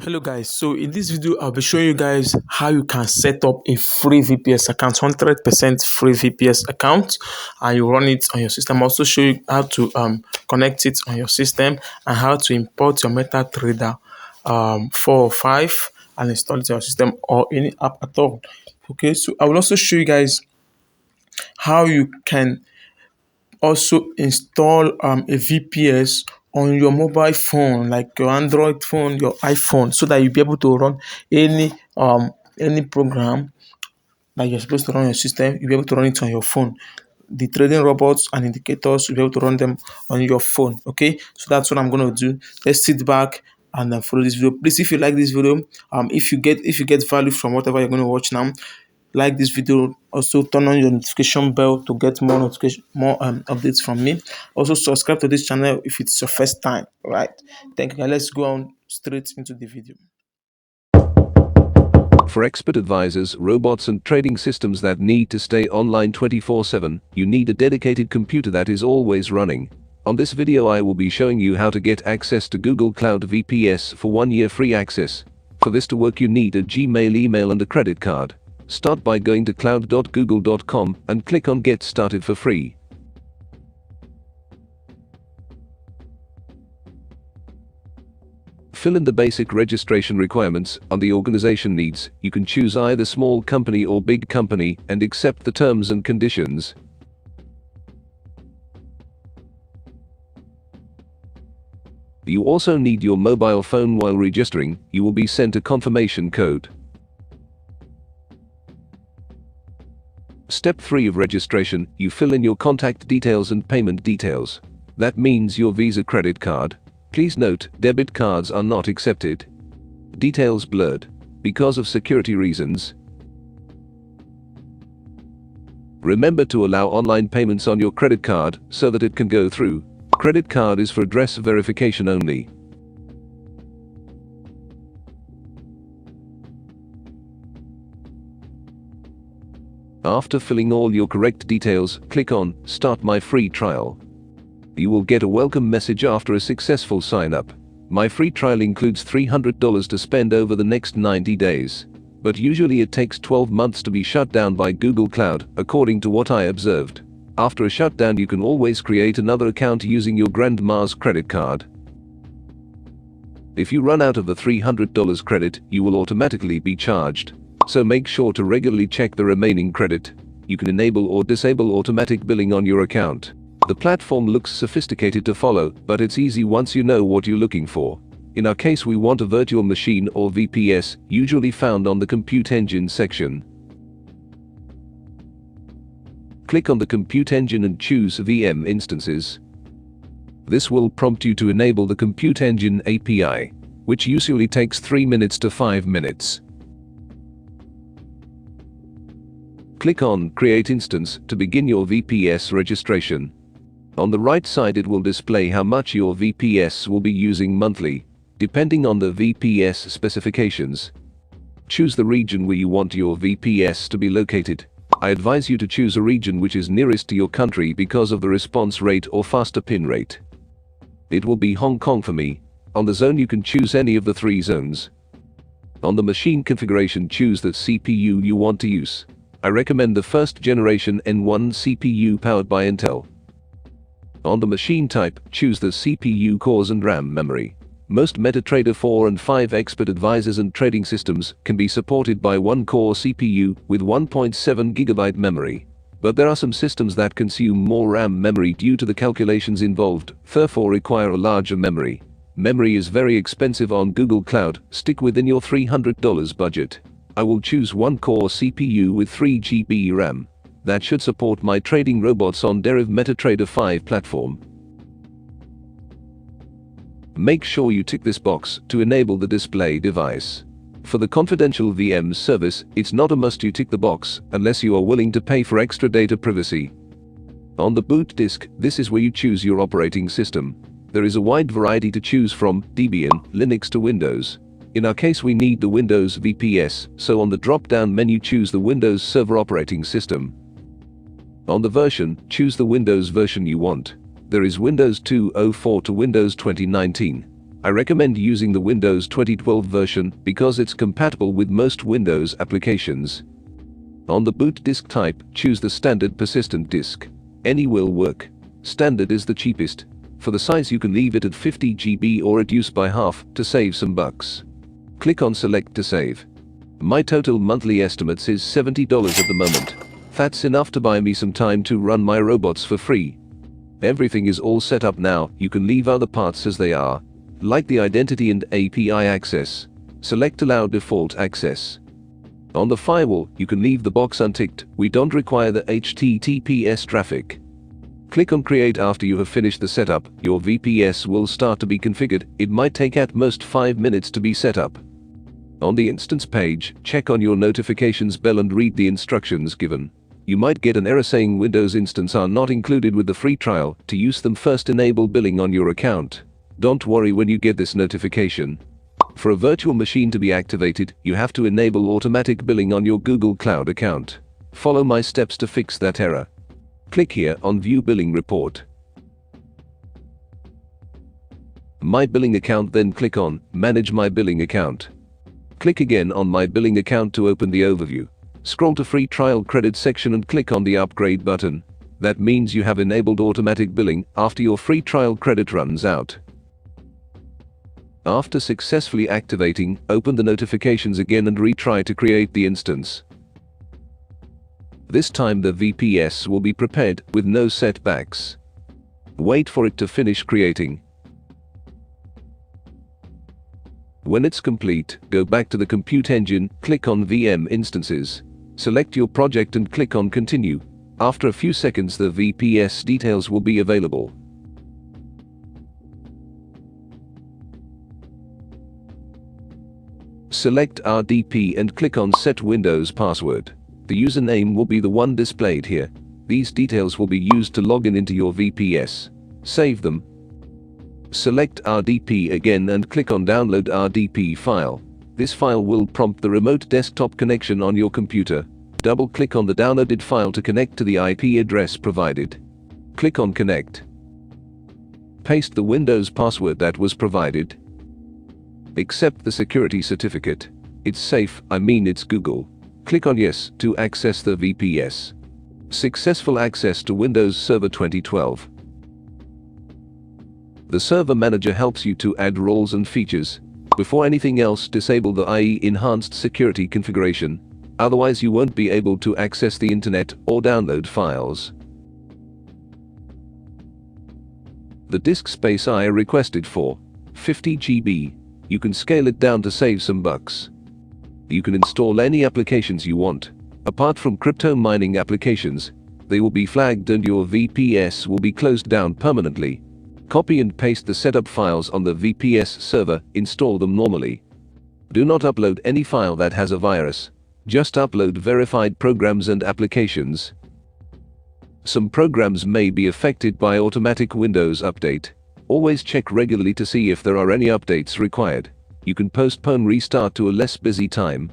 Hello guys, so in this video I'll be showing you guys how you can set up a free VPS account, 100% free VPS account, and you run it on your system. I'll also show you how to connect it on your system and how to import your MetaTrader 4 or 5 and install it on your system or any app at all. Okay, so I will also show you guys how you can also install a VPS on your mobile phone, like your Android phone, your iPhone, so that you'll be able to run any program that you're supposed to run on your system. You'll be able to run it on your phone. The trading robots and indicators, you'll be able to run them on your phone. Okay, so that's what I'm gonna do. Let's sit back and follow this video. Please, if you like this video, if you get value from whatever you're going to watch now, like this video. Also turn on your notification bell to get more updates from me. Also subscribe to this channel if it's your first time. All right, thank you. Let's go on straight into the video. For expert advisors, robots and trading systems that need to stay online 24/7, you need a dedicated computer that is always running. On this video I will be showing you how to get access to Google Cloud VPS for 1 year free access. For this to work you need a Gmail email and a credit card. Start by going to cloud.google.com and click on Get Started for free. Fill in the basic registration requirements on the organization needs. You can choose either small company or big company and accept the terms and conditions. You also need your mobile phone while registering. You will be sent a confirmation code. Step 3 of registration, you fill in your contact details and payment details. That means your Visa credit card. Please note, debit cards are not accepted. Details blurred because of security reasons. Remember to allow online payments on your credit card so that it can go through. Credit card is for address verification only. After filling all your correct details, click on Start My Free Trial. You will get a welcome message after a successful sign-up. My free trial includes $300 to spend over the next 90 days. But usually it takes 12 months to be shut down by Google Cloud, according to what I observed. After a shutdown you can always create another account using your grandma's credit card. If you run out of the $300 credit, you will automatically be charged. So make sure to regularly check the remaining credit. You can enable or disable automatic billing on your account. The platform looks sophisticated to follow, but it's easy once you know what you're looking for. In our case we want a virtual machine or VPS, usually found on the Compute Engine section. Click on the Compute Engine and choose VM instances. This will prompt you to enable the Compute Engine API, which usually takes 3 minutes to 5 minutes. Click on Create Instance to begin your VPS registration. On the right side it will display how much your VPS will be using monthly, depending on the VPS specifications. Choose the region where you want your VPS to be located. I advise you to choose a region which is nearest to your country because of the response rate or faster pin rate. It will be Hong Kong for me. On the zone you can choose any of the 3 zones. On the machine configuration choose the CPU you want to use. I recommend the first generation N1 CPU powered by Intel. On the machine type, choose the CPU cores and RAM memory. Most MetaTrader 4 and 5 expert advisors and trading systems can be supported by 1-core CPU with 1.7 GB memory. But there are some systems that consume more RAM memory due to the calculations involved, therefore require a larger memory. Memory is very expensive on Google Cloud. Stick within your $300 budget. I will choose 1-core CPU with 3 GB RAM. That should support my trading robots on Deriv MetaTrader 5 platform. Make sure you tick this box to enable the display device. For the confidential VM service, it's not a must you tick the box unless you are willing to pay for extra data privacy. On the boot disk, this is where you choose your operating system. There is a wide variety to choose from, Debian, Linux to Windows. In our case we need the Windows VPS, so on the drop-down menu choose the Windows Server operating system. On the version, choose the Windows version you want. There is Windows 2.04 to Windows 2019. I recommend using the Windows 2012 version because it's compatible with most Windows applications. On the boot disk type, choose the standard persistent disk. Any will work. Standard is the cheapest. For the size you can leave it at 50 GB or reduce by half to save some bucks. Click on select to save. My total monthly estimates is $70 at the moment. That's enough to buy me some time to run my robots for free. Everything is all set up now. You can leave other parts as they are, like the identity and API access. Select allow default access. On the firewall, you can leave the box unticked. We don't require the HTTPS traffic. Click on create after you have finished the setup. Your VPS will start to be configured. It might take at most 5 minutes to be set up. On the instance page, check on your notifications bell and read the instructions given. You might get an error saying Windows instance are not included with the free trial. To use them, first enable billing on your account. Don't worry when you get this notification. For a virtual machine to be activated, you have to enable automatic billing on your Google Cloud account. Follow my steps to fix that error. Click here on View Billing Report. My billing account, then click on Manage my billing account. Click again on My billing account to open the overview. Scroll to Free Trial Credit section and click on the Upgrade button. That means you have enabled automatic billing after your free trial credit runs out. After successfully activating, open the notifications again and retry to create the instance. This time the VPS will be prepared with no setbacks. Wait for it to finish creating. When it's complete, go back to the Compute Engine, click on VM Instances. Select your project and click on Continue. After a few seconds, the VPS details will be available. Select RDP and click on Set Windows Password. The username will be the one displayed here. These details will be used to log in into your VPS. Save them. Select RDP again and click on Download RDP file. This file will prompt the remote desktop connection on your computer. Double-click on the downloaded file to connect to the IP address provided. Click on Connect. Paste the Windows password that was provided. Accept the security certificate. It's safe, I mean it's Google. Click on Yes to access the VPS. Successful access to Windows Server 2012. The Server Manager helps you to add roles and features. Before anything else, disable the IE Enhanced Security configuration. Otherwise you won't be able to access the internet or download files. The disk space I requested for 50 GB. You can scale it down to save some bucks. You can install any applications you want. Apart from crypto mining applications, they will be flagged and your VPS will be closed down permanently. Copy and paste the setup files on the VPS server, install them normally. Do not upload any file that has a virus. Just upload verified programs and applications. Some programs may be affected by automatic Windows update. Always check regularly to see if there are any updates required. You can postpone restart to a less busy time.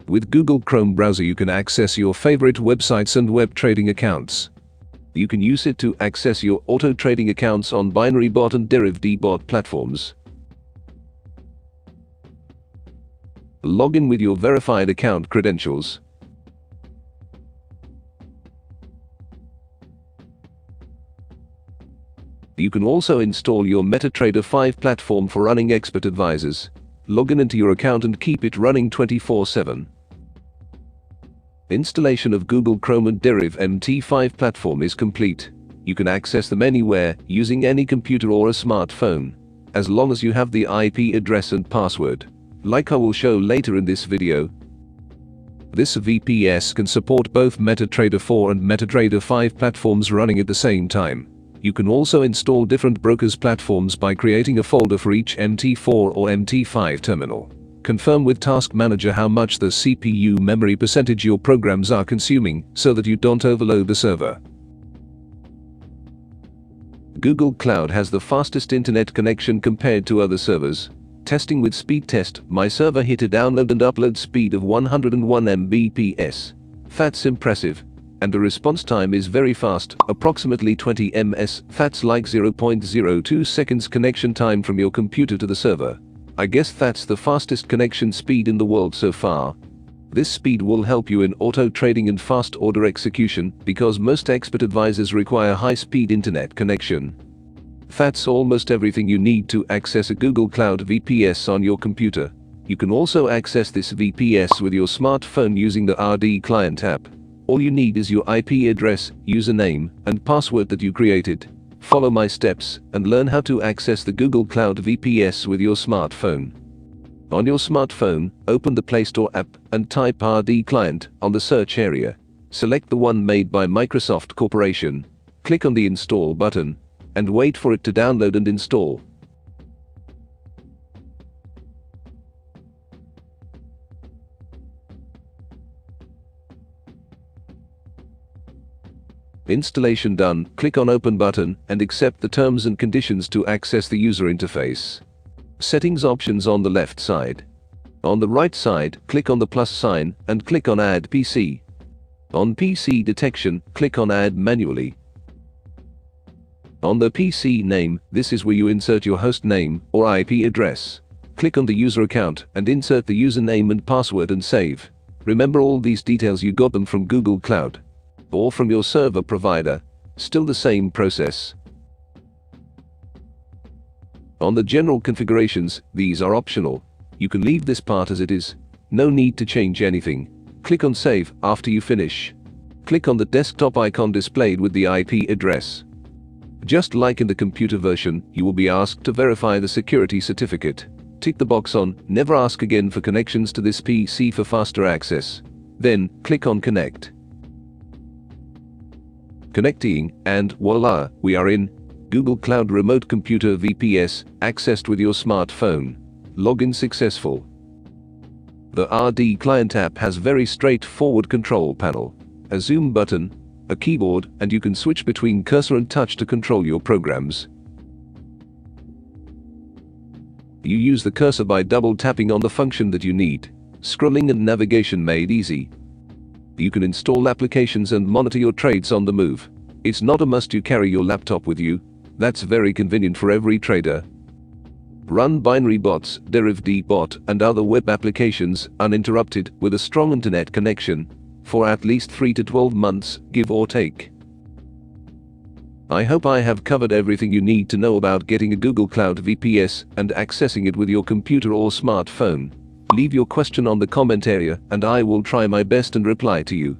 With Google Chrome browser you can access your favorite websites and web trading accounts. You can use it to access your auto trading accounts on Binary Bot and Deriv bot platforms. Log in with your verified account credentials. You can also install your MetaTrader 5 platform for running expert advisors. Log in into your account and keep it running 24/7. Installation of Google Chrome and Deriv MT5 platform is complete. You can access them anywhere, using any computer or a smartphone, as long as you have the IP address and password, like I will show later in this video. This VPS can support both MetaTrader 4 and MetaTrader 5 platforms running at the same time. You can also install different brokers' platforms by creating a folder for each MT4 or MT5 terminal. Confirm with Task Manager how much the CPU memory percentage your programs are consuming so that you don't overload the server. Google Cloud has the fastest internet connection compared to other servers. Testing with speed test, my server hit a download and upload speed of 101 Mbps. That's impressive. and the response time is very fast, approximately 20 ms. That's like 0.02 seconds connection time from your computer to the server. I guess that's the fastest connection speed in the world so far. This speed will help you in auto trading and fast order execution because most expert advisors require high-speed internet connection. That's almost everything you need to access a Google Cloud VPS on your computer. You can also access this VPS with your smartphone using the RD Client app. All you need is your IP address, username, and password that you created. Follow my steps and learn how to access the Google Cloud VPS with your smartphone. On your smartphone, open the Play Store app and type RD Client on the search area. Select the one made by Microsoft Corporation. Click on the Install button and wait for it to download and install. Installation done, click on Open button and accept the terms and conditions to access the user interface. Settings options on the left side. On the right side, click on the plus sign and click on Add PC. On PC detection, click on Add manually. On the PC name, this is where you insert your host name or IP address. Click on the user account and insert the username and password and save. Remember, all these details you got them from Google Cloud or from your server provider. Still the same process. On the general configurations, these are optional. You can leave this part as it is. No need to change anything. Click on Save after you finish. Click on the desktop icon displayed with the IP address. Just like in the computer version, you will be asked to verify the security certificate. Tick the box on Never ask again for connections to this PC for faster access. Then, click on Connect. Connecting, and voila, we are in Google Cloud Remote Computer VPS, accessed with your smartphone. Login successful. The RD Client app has very straightforward control panel, a zoom button, a keyboard, and you can switch between cursor and touch to control your programs. You use the cursor by double tapping on the function that you need. Scrolling and navigation made easy. You can install applications and monitor your trades on the move. It's not a must you carry your laptop with you. That's very convenient for every trader. Run binary bots, Deriv bot, and other web applications uninterrupted with a strong internet connection for at least 3 to 12 months, give or take. I hope I have covered everything you need to know about getting a Google Cloud VPS and accessing it with your computer or smartphone. Leave your question on the comment area and I will try my best and reply to you.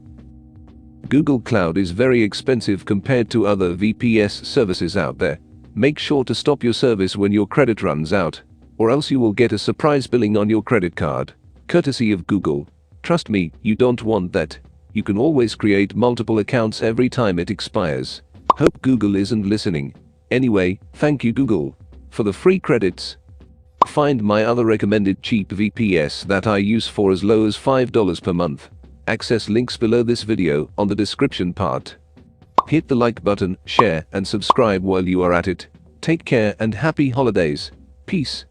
Google Cloud is very expensive compared to other VPS services out there. Make sure to stop your service when your credit runs out, or else you will get a surprise billing on your credit card, courtesy of Google. Trust me, you don't want that. You can always create multiple accounts every time it expires. Hope Google isn't listening. Anyway, thank you Google for the free credits. Find my other recommended cheap VPS that I use for as low as $5 per month. Access links below this video on the description part. Hit the like button, share and subscribe while you are at it. Take care and happy holidays. Peace.